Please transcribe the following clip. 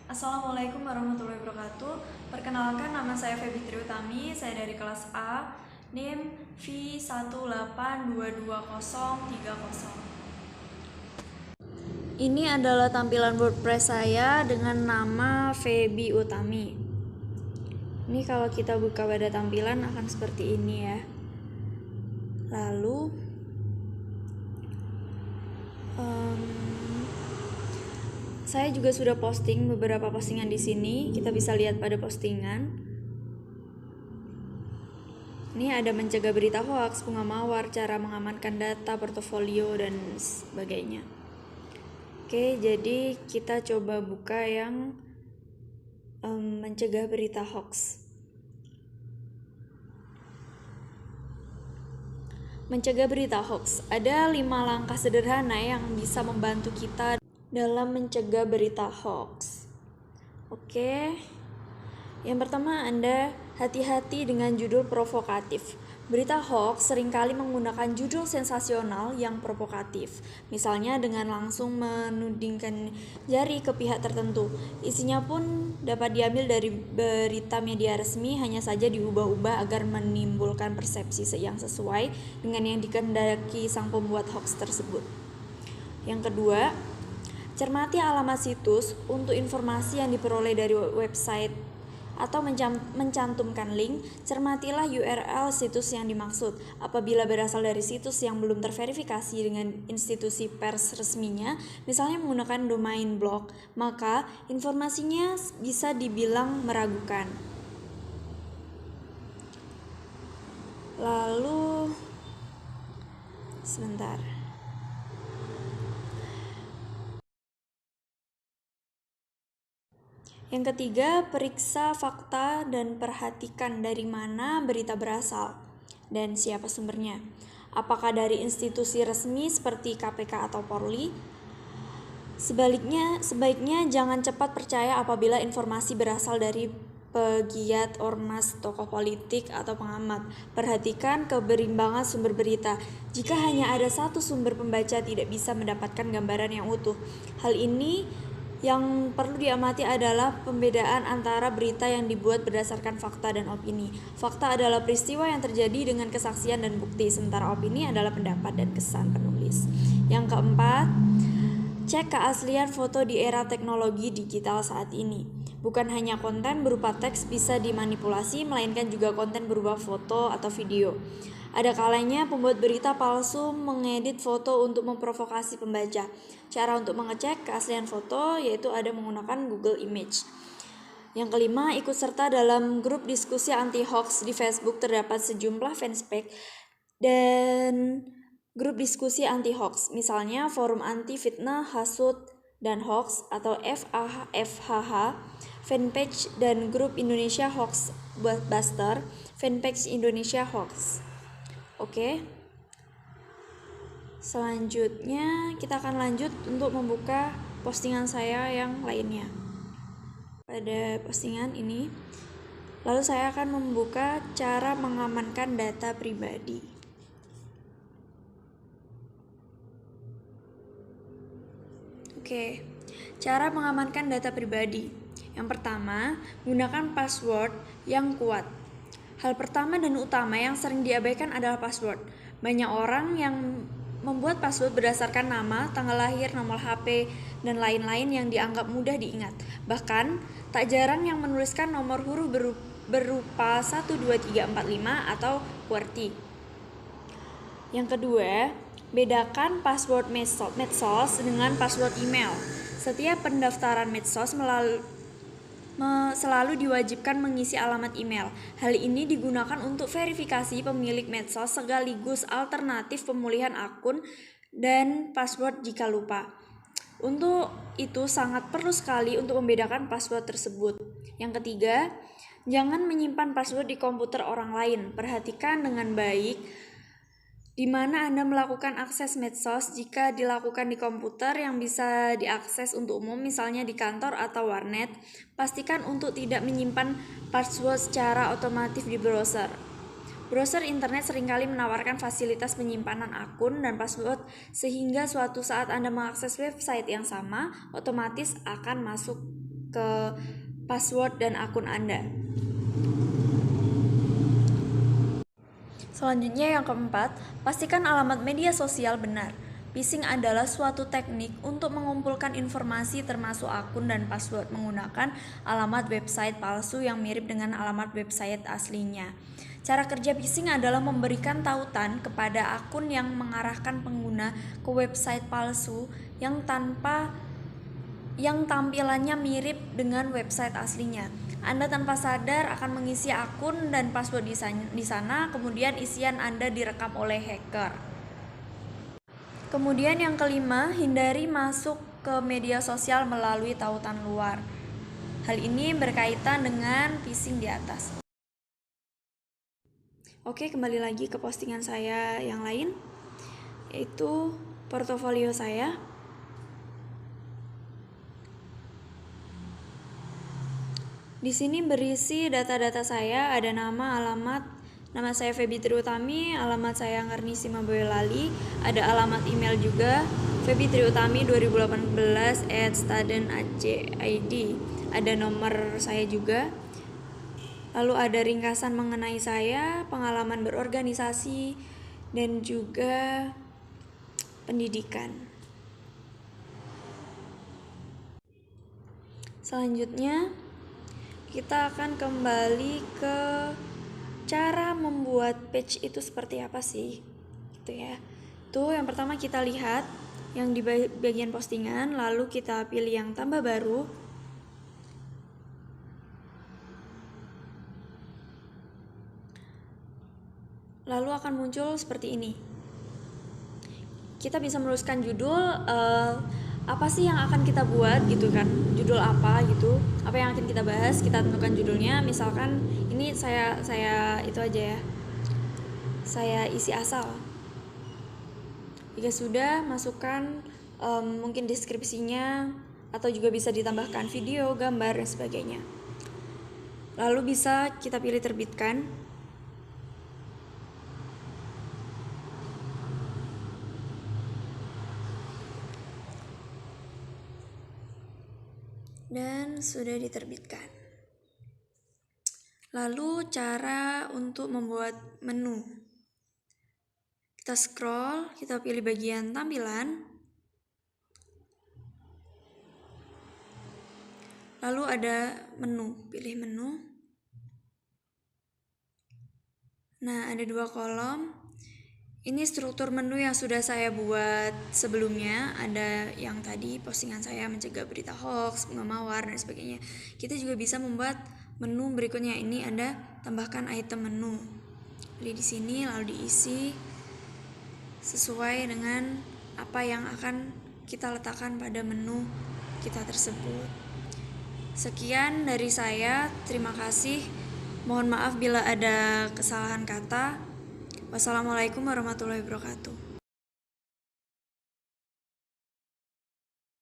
Assalamualaikum warahmatullahi wabarakatuh. Perkenalkan, nama saya Feby Triutami, saya dari kelas A, NIM V1822030. Ini adalah tampilan WordPress saya dengan nama Feby Utami. Ini kalau kita buka pada tampilan akan seperti ini ya. Lalu saya juga sudah posting beberapa postingan di sini. Kita bisa lihat pada postingan. Ini ada mencegah berita hoaks, bunga mawar, cara mengamankan data, portofolio, dan sebagainya. Oke, jadi kita coba buka yang mencegah berita hoaks. Mencegah berita hoaks. Ada 5 langkah sederhana yang bisa membantu kita dalam mencegah berita hoaks. Oke. Yang pertama, Anda hati-hati dengan judul provokatif. Berita hoaks seringkali menggunakan judul sensasional yang provokatif, misalnya dengan langsung menudingkan jari ke pihak tertentu. Isinya pun dapat diambil dari berita media resmi, hanya saja diubah-ubah agar menimbulkan persepsi yang sesuai dengan yang dikehendaki sang pembuat hoaks tersebut. Yang kedua, cermati alamat situs untuk informasi yang diperoleh dari website atau mencantumkan link. Cermatilah URL situs yang dimaksud. Apabila berasal dari situs yang belum terverifikasi dengan institusi pers resminya, misalnya menggunakan domain blog, maka informasinya bisa dibilang meragukan. Lalu sebentar. Yang ketiga, periksa fakta dan perhatikan dari mana berita berasal dan siapa sumbernya. Apakah dari institusi resmi seperti KPK atau Polri? Sebaiknya jangan cepat percaya apabila informasi berasal dari pegiat, ormas, tokoh politik, atau pengamat. Perhatikan keberimbangan sumber berita. Jika hanya ada satu sumber, pembaca tidak bisa mendapatkan gambaran yang utuh. Hal ini yang perlu diamati adalah pembedaan antara berita yang dibuat berdasarkan fakta dan opini. Fakta adalah peristiwa yang terjadi dengan kesaksian dan bukti, sementara opini adalah pendapat dan kesan penulis. Yang keempat, cek keaslian foto di era teknologi digital saat ini. Bukan hanya konten berupa teks bisa dimanipulasi, melainkan juga konten berupa foto atau video. Ada kalanya pembuat berita palsu mengedit foto untuk memprovokasi pembaca. Cara untuk mengecek keaslian foto yaitu ada menggunakan Google Image. Yang kelima, ikut serta dalam grup diskusi anti hoax di Facebook. Terdapat sejumlah fanspage dan grup diskusi anti hoax, misalnya Forum Anti Fitnah, Hasud, dan Hoax atau FHH, fanpage dan grup Indonesia Hoax Buster, fanpage Indonesia Hoax. Oke. Selanjutnya kita akan lanjut untuk membuka postingan saya yang lainnya. Pada postingan ini, lalu saya akan membuka cara mengamankan data pribadi. Oke, cara mengamankan data pribadi. Yang pertama, gunakan password yang kuat. Hal pertama dan utama yang sering diabaikan adalah password. Banyak orang yang membuat password berdasarkan nama, tanggal lahir, nomor HP, dan lain-lain yang dianggap mudah diingat. Bahkan, tak jarang yang menuliskan nomor huruf berupa 12345 atau QWERTY. Yang kedua, bedakan password medsos dengan password email. Setiap pendaftaran medsos selalu diwajibkan mengisi alamat email. Hal ini digunakan untuk verifikasi pemilik medsos sekaligus alternatif pemulihan akun dan password jika lupa. Untuk itu sangat perlu sekali untuk membedakan password tersebut. Yang ketiga, jangan menyimpan password di komputer orang lain. Perhatikan dengan baik di mana Anda melakukan akses medsos. Jika dilakukan di komputer yang bisa diakses untuk umum, misalnya di kantor atau warnet, pastikan untuk tidak menyimpan password secara otomatis di browser. Browser internet seringkali menawarkan fasilitas penyimpanan akun dan password, sehingga suatu saat Anda mengakses website yang sama, otomatis akan masuk ke password dan akun Anda. Selanjutnya yang keempat, pastikan alamat media sosial benar. Phishing adalah suatu teknik untuk mengumpulkan informasi termasuk akun dan password menggunakan alamat website palsu yang mirip dengan alamat website aslinya. Cara kerja phishing adalah memberikan tautan kepada akun yang mengarahkan pengguna ke website palsu yang tampilannya mirip dengan website aslinya. Anda tanpa sadar akan mengisi akun dan password di sana, kemudian isian Anda direkam oleh hacker. Kemudian yang kelima, hindari masuk ke media sosial melalui tautan luar. Hal ini berkaitan dengan phishing di atas. Oke, kembali lagi ke postingan saya yang lain, yaitu portofolio saya. Di sini berisi data-data saya, ada nama, alamat. Nama saya Feby Triutami, alamat saya Karnisima Boyolali, ada alamat email juga, febytriutami2018@staden.ac.id. Ada nomor saya juga. Lalu ada ringkasan mengenai saya, pengalaman berorganisasi, dan juga pendidikan. Selanjutnya, kita akan kembali ke cara membuat page itu seperti apa sih, gitu ya. Tuh, yang pertama kita lihat yang di bagian postingan, lalu kita pilih yang tambah baru. Lalu akan muncul seperti ini. Kita bisa menuliskan judul, apa sih yang akan kita buat gitu kan, judul apa gitu, apa yang akan kita bahas, kita tentukan judulnya. Misalkan ini saya itu aja ya, saya isi asal. Jika sudah, masukkan mungkin deskripsinya, atau juga bisa ditambahkan video, gambar, dan sebagainya. Lalu bisa kita pilih terbitkan. Dan sudah diterbitkan. Lalu cara untuk membuat menu. Kita scroll, kita pilih bagian tampilan. Lalu ada menu, pilih menu. Nah, ada 2 kolom. Ini struktur menu yang sudah saya buat sebelumnya. Ada yang tadi postingan saya mencegah berita hoax, bunga mawar, dan sebagainya. Kita juga bisa membuat menu berikutnya. Ini Anda tambahkan item menu. Pilih di sini lalu diisi sesuai dengan apa yang akan kita letakkan pada menu kita tersebut. Sekian dari saya. Terima kasih. Mohon maaf bila ada kesalahan kata. Wassalamualaikum warahmatullahi wabarakatuh.